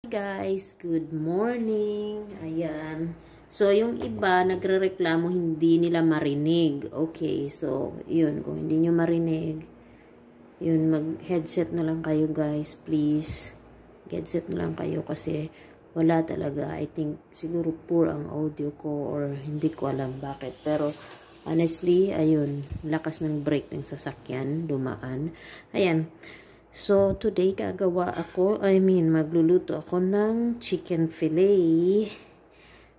Guys, good morning. Ayan. So, yung iba, nagre-reklamo hindi nila marinig. Okay, so, yun. Kung hindi nyo marinig, yun, mag-headset na lang kayo, guys. Please. Headset na lang kayo kasi wala talaga. I think, siguro poor ang audio ko or hindi ko alam bakit. Pero, honestly, ayun, lakas ng brake ng sasakyan, dumaan. Ayan. So, today magluluto ako ng chicken fillet.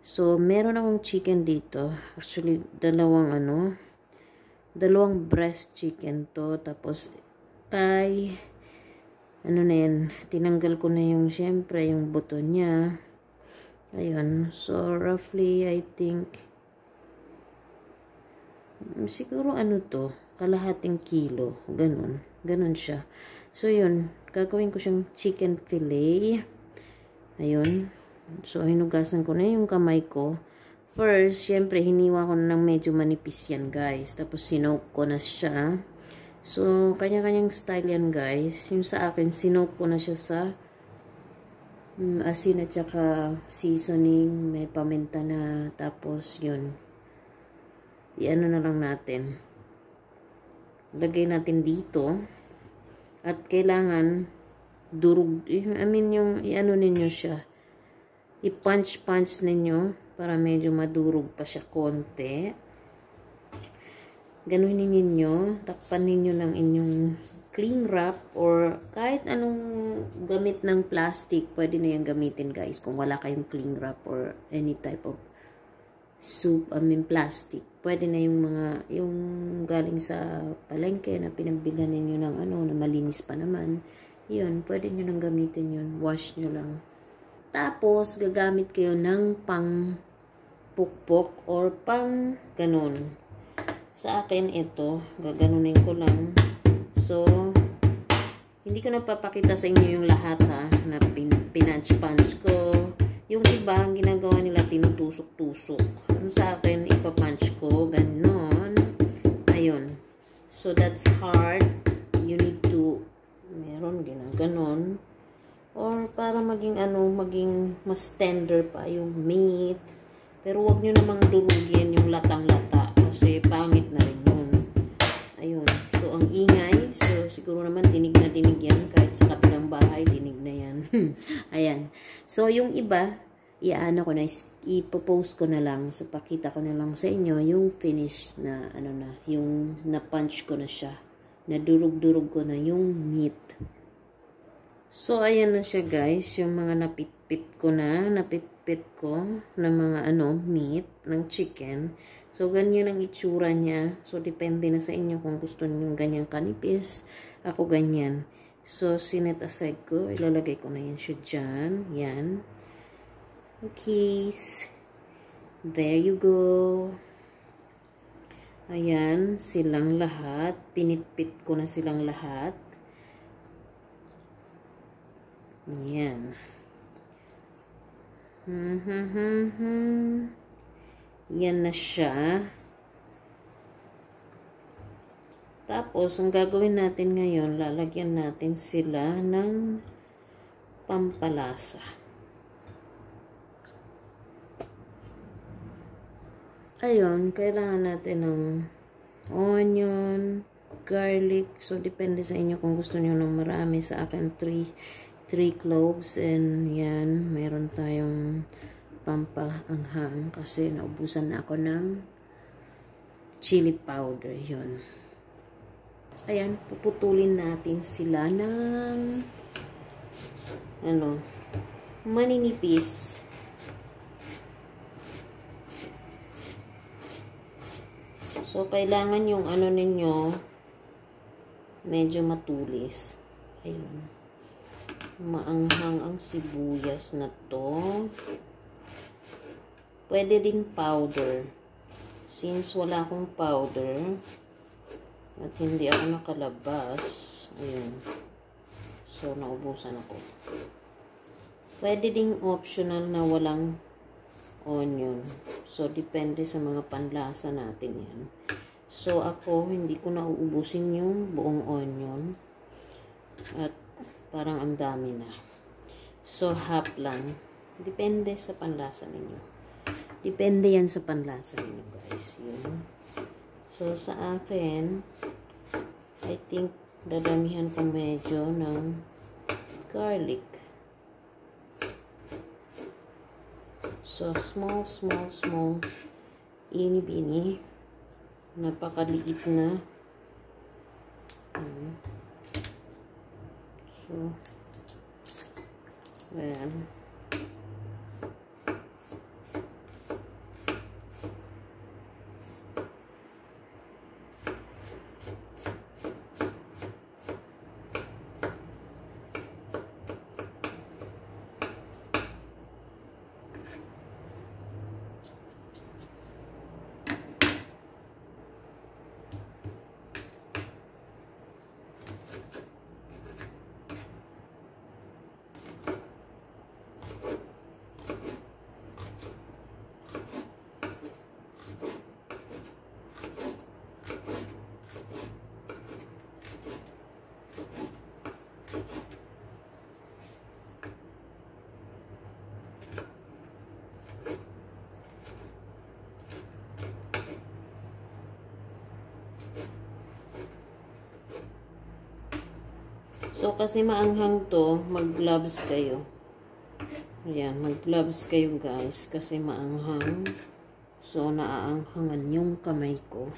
So, meron akong chicken dito. Actually, dalawang breast chicken to. Tapos, tinanggal ko na syempre, yung buto niya. Ayun. So, roughly, I think, siguro kalahating kilo. Ganun siya. So, yun. Gagawin ko siyang chicken fillet. Ayun. So, hinugasan ko na yung kamay ko. First, syempre, hiniwa ko na ng medyo manipis yan, guys. Tapos, sinoke ko na siya. So, kanya-kanyang style yan, guys. Yung sa akin, sinoke ko na siya sa asin at saka seasoning. May paminta na. Tapos, yun. Iano na lang natin. Lagay natin dito. At kailangan durug, yung iano ninyo siya. I-punch ninyo para medyo madurog pa siya konti. Ganunin ninyo, takpan ninyo ng inyong cling wrap or kahit anong gamit ng plastic, pwede na yan gamitin, guys, kung wala kayong cling wrap or any type of plastic. Pwede na yung galing sa palengke na pinagbilhan ninyo ng na malinis pa naman. Yun, pwede nyo nang gamitin yun. Wash nyo lang. Tapos, gagamit kayo ng pang pukpok or pang ganun. Sa akin ito, gaganunin ko lang. So, hindi ko napapakita sa inyo yung lahat na pinunch-punch ko. Yung iba, ang ginagawa nila, tinutusok-tusok. Sa akin, ipapunch ko, ganon. Ayun. So, that's hard. You need to, meron, ginaganon. Or, para maging mas tender pa yung meat. Pero, wag nyo namang durugin yung latang-lata. Kasi, pangit na rin yun. Ayun. So, ang ingay. So, siguro naman, dinig na dinig yan. Kahit sa kabilang bahay, dinig na yan. Ayan. So, yung iba, ipopost ko na lang. So, pakita ko na lang sa inyo yung finish na, yung na-punch ko na siya. Nadurog-durog ko na yung meat. So, ayan na siya, guys. Yung mga napitpit ko na mga meat ng chicken. So, ganyan ang itsura niya. So, depende na sa inyo kung gusto niyo ganyan kanipis. Ako ganyan. So, sinet aside ko. Ilalagay ko na yan siya dyan. Yan. Okay. There you go. Ayan. Silang lahat. Pinitpit ko na silang lahat. Ayan. Yan na siya. Tapos, ang gagawin natin ngayon, lalagyan natin sila ng pampalasa. Ayun, kailangan natin ng onion, garlic. So, depende sa inyo kung gusto niyo ng marami. Sa akin, 3 cloves. And yan, mayroon tayong pampaanghang kasi naubusan na ako ng chili powder. Yun. Ayan, puputulin natin sila ng maninipis. So, kailangan yung ninyo medyo matulis. Ayun. Maanghang ang sibuyas na to. Pwede din powder. Since wala akong powder, at hindi ako nakalabas. Ayun. So, naubusan ako. Pwede ding optional na walang onion. So, depende sa mga panlasa natin yan. So, ako, hindi ko na uubusin yung buong onion. At, parang ang dami na. So, half lang. Depende sa panlasa ninyo. Depende yan sa panlasa ninyo, guys. Yun. So, sa akin, I think, dadamihan ko medyo ng garlic. So, small. Ini-bini. Napakaliit na. So, ayan. So, kasi maanghang to, mag-gloves kayo. Ayan, mag-gloves kayo guys, kasi maanghang. So, naaanghangan yung kamay ko.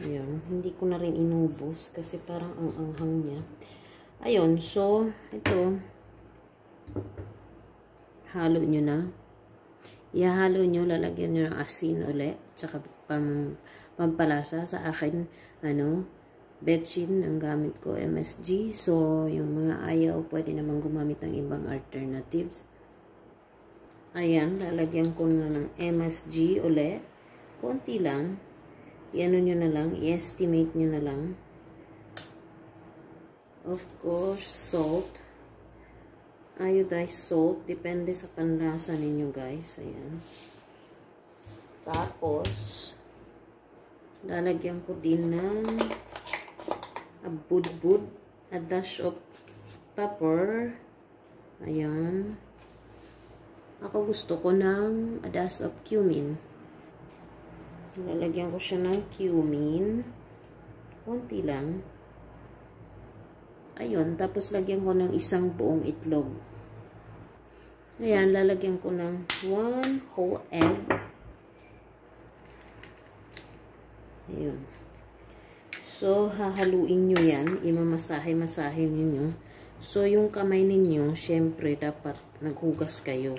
Ayan, hindi ko na rin inubos, kasi parang ang anghang niya. Ayun, so, ito. Halo nyo na. Ihalo nyo, lalagyan nyo ng asin ulit, tsaka pampalasa. Sa akin, betchin ang gamit ko, MSG. So, yung mga ayaw, pwede naman gumamit ng ibang alternatives. Ayan, lalagyan ko na ng MSG ulit. Konti lang. I-ano nyo na lang, i-estimate nyo na lang. Of course, salt. Iodized salt. Depende sa panlasa ninyo, guys. Ayan. Tapos, lalagyan ko din ng budbud, a dash of pepper. Ayan. Ako gusto ko ng a dash of cumin. Lalagyan ko siya ng cumin. Konti lang. Ayun. Tapos lagyan ko ng isang buong itlog. Ayan. Lalagyan ko ng 1 whole egg. Ayun. So, hahaluin nyo yan. Imamasahe-masahe ninyo. So, yung kamay ninyo, syempre, dapat naghugas kayo.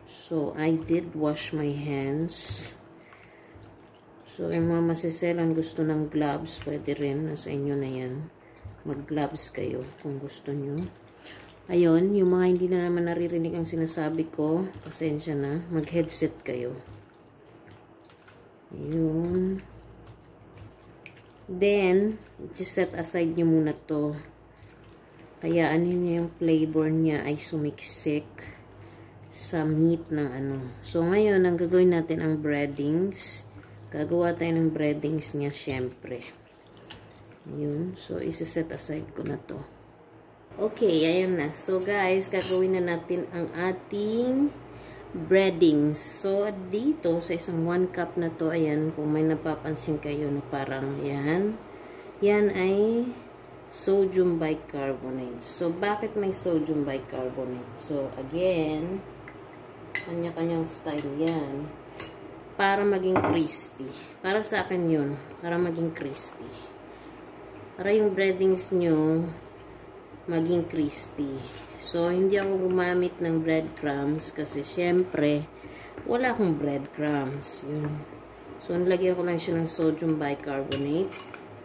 So, I did wash my hands. So, yung mga masiselan gusto ng gloves, pwede rin. Nasa inyo na yan. Mag-gloves kayo kung gusto nyo. Ayun, yung mga hindi na naman naririnig ang sinasabi ko, pasensya na. Mag-headset kayo. Ayun. Then, set aside nyo muna to. Hayaan nyo yung flavor niya ay sumiksik sa meat ng So, ngayon, ang gagawin natin ang breadings. Gagawa tayo ng breadings niya, syempre. Yun. So, isa-set aside ko na to. Okay, ayun na. So, guys, gagawin na natin ang ating breadings. So, dito, sa isang 1 cup na to, ayan, kung may napapansin kayo na parang yan. Yan ay sodium bicarbonate. So, bakit may sodium bicarbonate? So, again, kanya-kanyang style yan. Para maging crispy. Para sa akin yun. Para maging crispy. Para yung breadings nyo maging crispy. So, hindi ako gumamit ng breadcrumbs kasi syempre, wala akong breadcrumbs. Yun. So, nilagyan ko lang siya ng sodium bicarbonate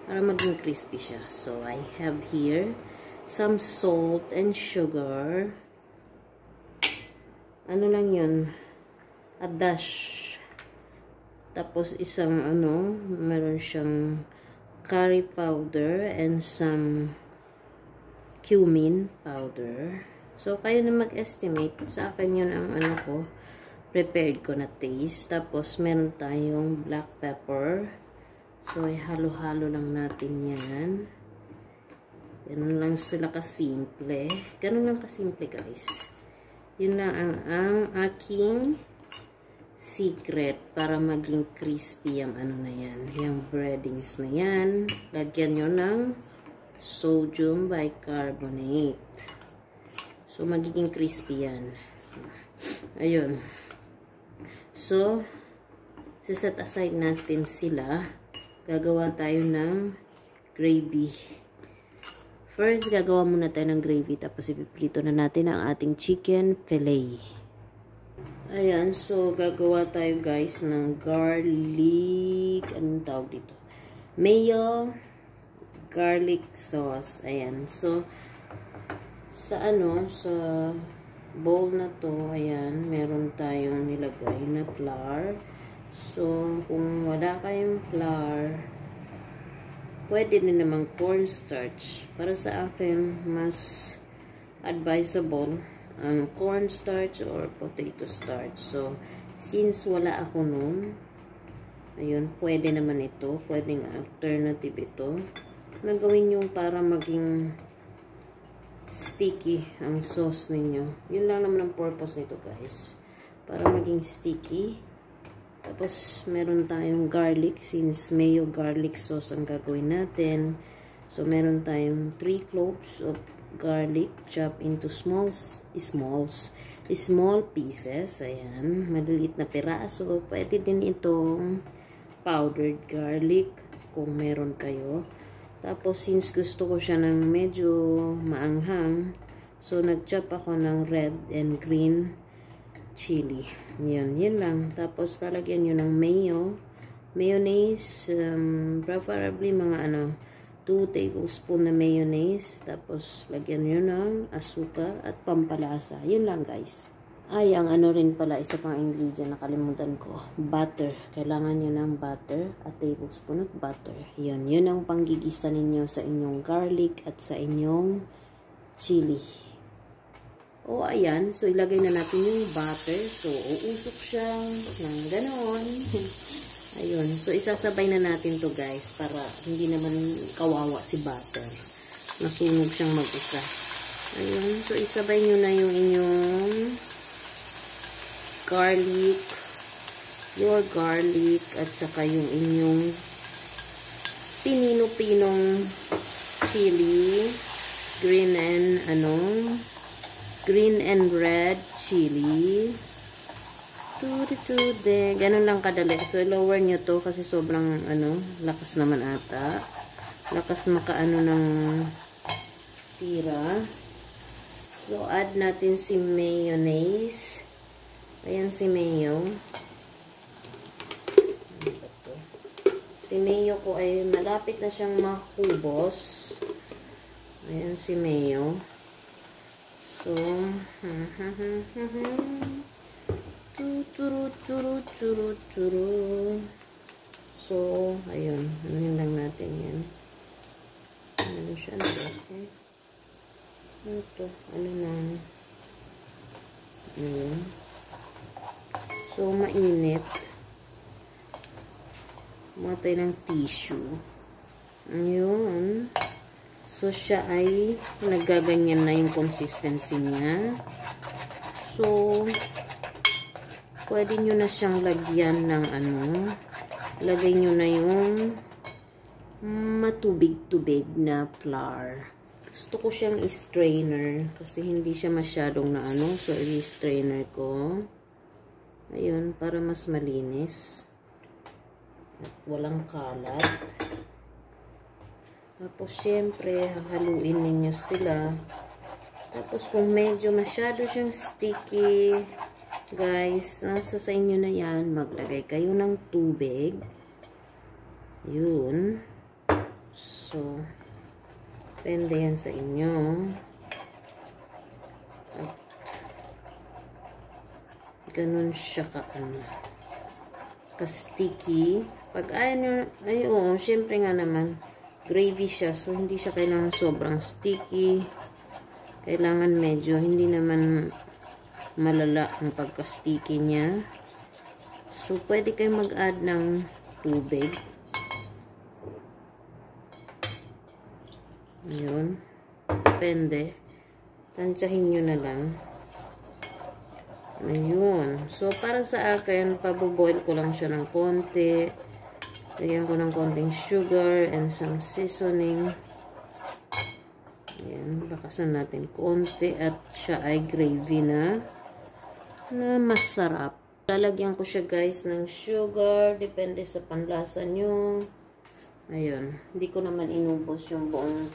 para maging crispy siya. So, I have here some salt and sugar. Ano lang yun? A dash. Tapos, isang meron siyang curry powder and some cumin powder. So, kayo na mag-estimate. Sa akin yun ang prepared ko na taste. Tapos, meron tayong black pepper. So, halo-halo lang natin yan. Ganun lang sila kasimple. Ganun lang kasimple, guys. Yun lang ang aking secret para maging crispy yung ano na yan. Yung breadings na yan. Lagyan nyo ng sodium bicarbonate. So, magiging crispy yan. Ayun. So, set aside natin sila. Gagawa tayo ng gravy. First, gagawa muna tayo ng gravy. Tapos, ipiprito na natin ang ating chicken fillet. Ayan. So, gagawa tayo guys ng garlic. Anong tawag dito? Mayo garlic sauce. Ayan. So, sa bowl na to, ayan, meron tayong nilagay na flour. So, kung wala kayong flour, pwede din naman cornstarch. Para sa akin, mas advisable ang cornstarch or potato starch. So, since wala ako nun, ayun, pwede naman ito. Pwedeng alternative ito. Nagawin yung para maging sticky ang sauce ninyo. Yun lang naman ang purpose nito, guys. Para maging sticky. Tapos, meron tayong garlic. Since mayo garlic sauce ang gagawin natin. So, meron tayong 3 cloves of garlic chopped into small pieces. Ayan. Maliliit na piraso. Pwede din itong powdered garlic kung meron kayo. Tapos, since gusto ko siya ng medyo maanghang, so, nag-chop ako ng red and green chili. Yun lang. Tapos, lalagyan nyo ng mayonnaise, preferably mga 2 tablespoon na mayonnaise. Tapos, lagyan nyo ng asukar at pampalasa. Yun lang, guys. Ay, ang rin pala, isa pang ingredient, nakalimutan ko. Butter. Kailangan nyo ng butter, a tablespoon of butter. Yun ang panggigisa ninyo sa inyong garlic at sa inyong chili. O, ayan. So, ilagay na natin yung butter. So, uusok siya ng ganon. Ayun. So, isasabay na natin to guys, para hindi naman kawawa si butter. Nasunog siyang mag-isa. Ayun. So, isabay nyo na yung inyong garlic, your garlic, at saka yung inyong pinino-pinong chili, green and red chili. Tude. Ganun lang kadali. So, lower nyo to kasi sobrang, lakas naman ata. Lakas makaano ng tira. So, add natin si mayonnaise. Ayan si mayo. Si mayo ko ay malapit na siyang makubos. Ayan si mayo. So, so, ayun. Anuhin lang natin yan. Ano siya? Okay. Ito. Ano na? Ayun. So, mainit. Matay ng tissue. Ayun. So, siya ay nagaganyan na yung consistency niya. So, pwede nyo na siyang lagyan ng lagay nyo na yung matubig-tubig na flour. Gusto ko siyang i-strainer kasi hindi siya masyadong so, i-strainer ko. Ayun, para mas malinis. At walang kalat. Tapos, syempre, haluin ninyo sila. Tapos, kung medyo masyado siyang sticky, guys, nasa sa inyo na yan, maglagay kayo ng tubig. Yun. So, depende yan sa inyo. At, ganun siya ka-sticky. Pag oo, syempre nga naman, gravy siya. So, hindi siya kailangan sobrang sticky. Kailangan medyo, hindi naman malala ang pagka-sticky niya. So, pwede kayong mag-add ng tubig. Yun. Depende. Tansyahin nyo na lang. Ayun. So, para sa akin, paboboil ko lang siya ng konti. Lagyan ko ng konting sugar and some seasoning. Ayan. Lakasan natin konti. At siya ay gravy na masarap. Lalagyan ko siya guys ng sugar. Depende sa panlasa nyo. Ayun. Hindi ko naman inubos yung buong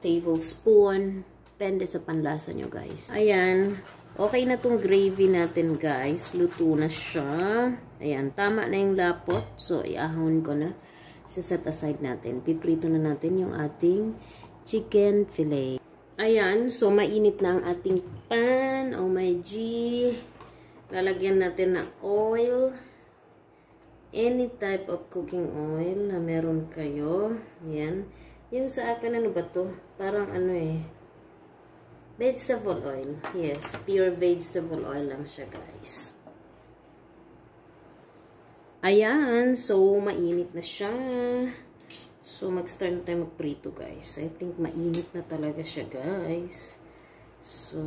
tablespoon. Depende sa panlasa nyo guys. Ayan. Okay na tong gravy natin guys. Luto na siya. Ayan. Tama na yung lapot. So, iahon ko na. Set aside natin. Piprito na natin yung ating chicken fillet. Ayan. So, mainit na ang ating pan. Oh my G. Lalagyan natin ng oil. Any type of cooking oil na meron kayo. Ayan. Yung sa akin, ano ba to? Parang ano vegetable oil. Yes, pure vegetable oil lang siya, guys. Ayan. So, mainit na siya. So, mag-start na tayo magprito, guys. I think mainit na talaga siya, guys. So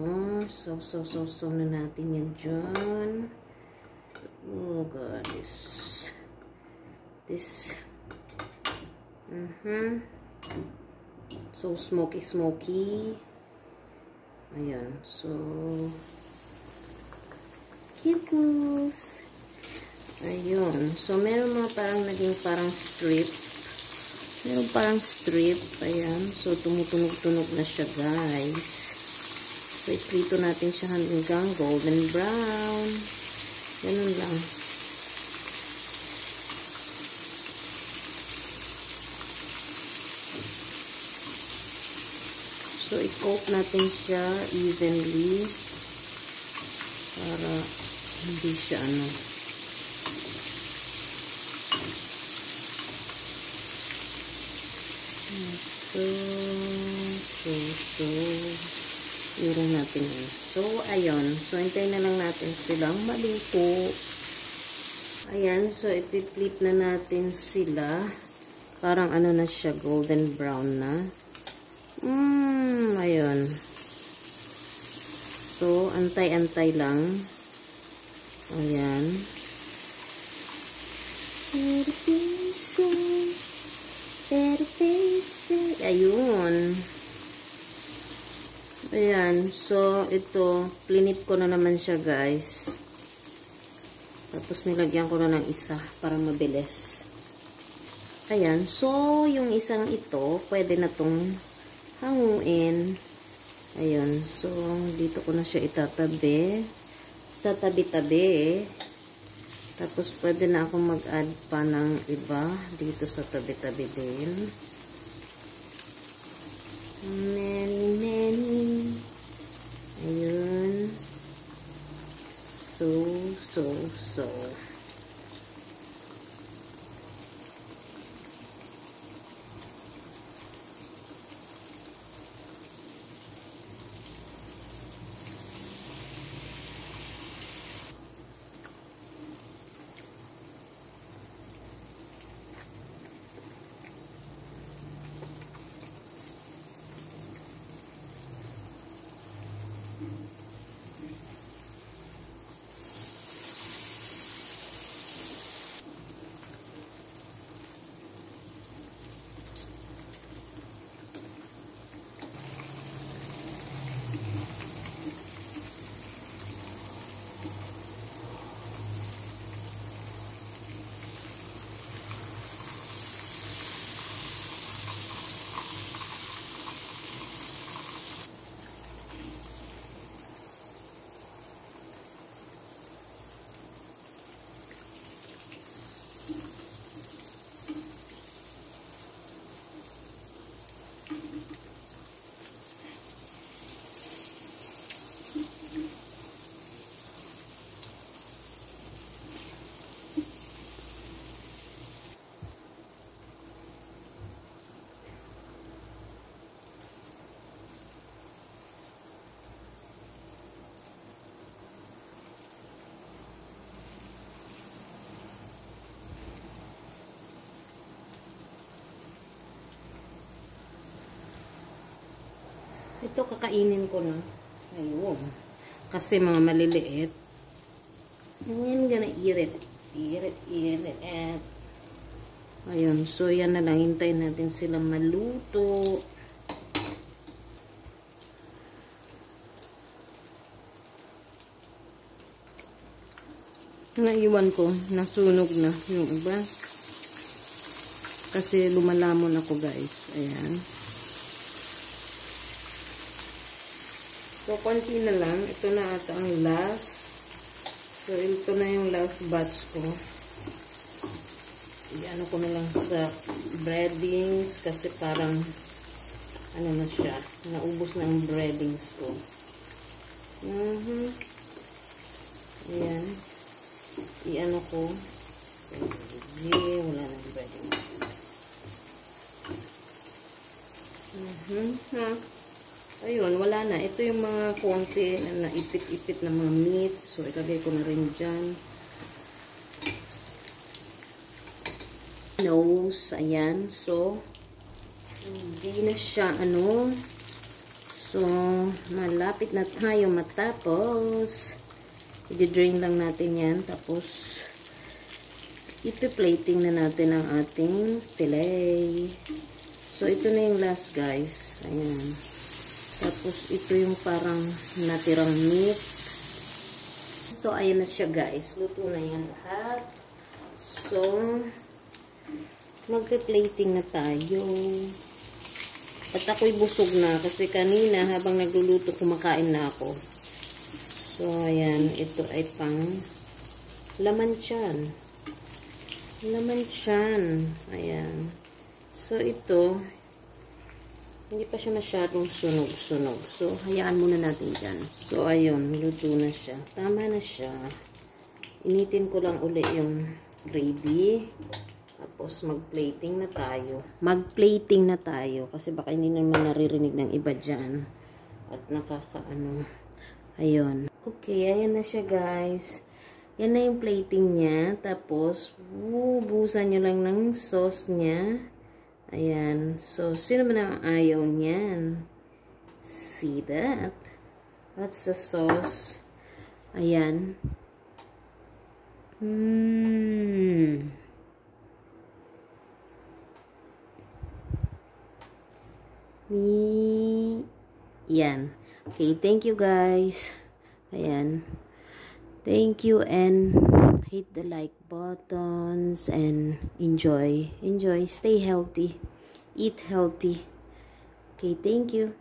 na natin yan dyan. Oh, guys. This. So, smoky. Ayan. So, kittles. Ayun. So, meron mga parang naging parang strip. Meron parang strip. Ayan. So, tumutunog-tunog na siya, guys. So, iprito natin siya hanggang golden brown. Ganun lang. So, i-coat natin siya evenly para hindi siya Iron natin yun. So, ayun. So, hintayin na lang natin silang maluto. Ayan. So, ipip-flip na natin sila. Parang na siya, golden brown na. Ayun. So, antay-antay lang. Ayan. Ayun. Ayan. So, ito, plinip ko na naman siya, guys. Tapos, nilagyan ko na ng isa para mabilis. Ayan. So, yung isang ito, pwede na tong hanguin. Ayun. So, dito ko na siya itatabi. Sa tabi-tabi. Tapos, pwede na akong mag-add pa ng iba. Dito sa tabi-tabi din. Many. Ayun. So. Ito kakainin ko na. Ayun. Kasi mga maliliit. I'm gonna eat it. Eat it. Ayun. So, yan na lang. Hintayin natin sila maluto. Naiwan ko. Nasunog na yung iba. Kasi lumalamon ako, guys. Ayan. So, konti na lang. Ito na ata ang last. So, ito na yung last batch ko. Iano ko na lang sa breadings kasi parang ano na siya. Naubos na ang breadings ko. Ayan. Iano ko. Wala nang breadings. Ayun, wala na. Ito yung mga konti na naipit-ipit na mga meat. So, ilagay ko na rin dyan. Nose. Ayan. So, hindi na siya, So, malapit na tayo matapos. I-drain lang natin yan. Tapos, ipi-plating na natin ang ating fillet. So, ito na yung last, guys. Ayan. Tapos, ito yung parang natirang meat. So, ayan na siya, guys. Luto na yan lahat. So, magpe-plating na tayo. At ako'y busog na kasi kanina habang nagluluto, kumakain na ako. So, ayan. Ito ay pang laman tiyan. Laman tiyan. Ayan. So, ito, hindi pa siya masyadong sunog-sunog. So, hayaan muna natin dyan. So, ayun. Luto na siya. Tama na siya. Initin ko lang uli yung gravy. Tapos, mag-plating na tayo. Mag-plating na tayo. Kasi baka hindi naman naririnig ng iba dyan. At nakakaano. Ayun. Okay, ayan na siya, guys. Yan na yung plating niya. Tapos, bubusan nyo lang ng sauce niya. Ayan. So, sino man ang ayaw niyan? See that? What's the sauce? Ayan. Yan. Okay, thank you, guys. Ayan. Thank you and hit the like buttons and enjoy. Stay healthy. Eat healthy. Okay, thank you.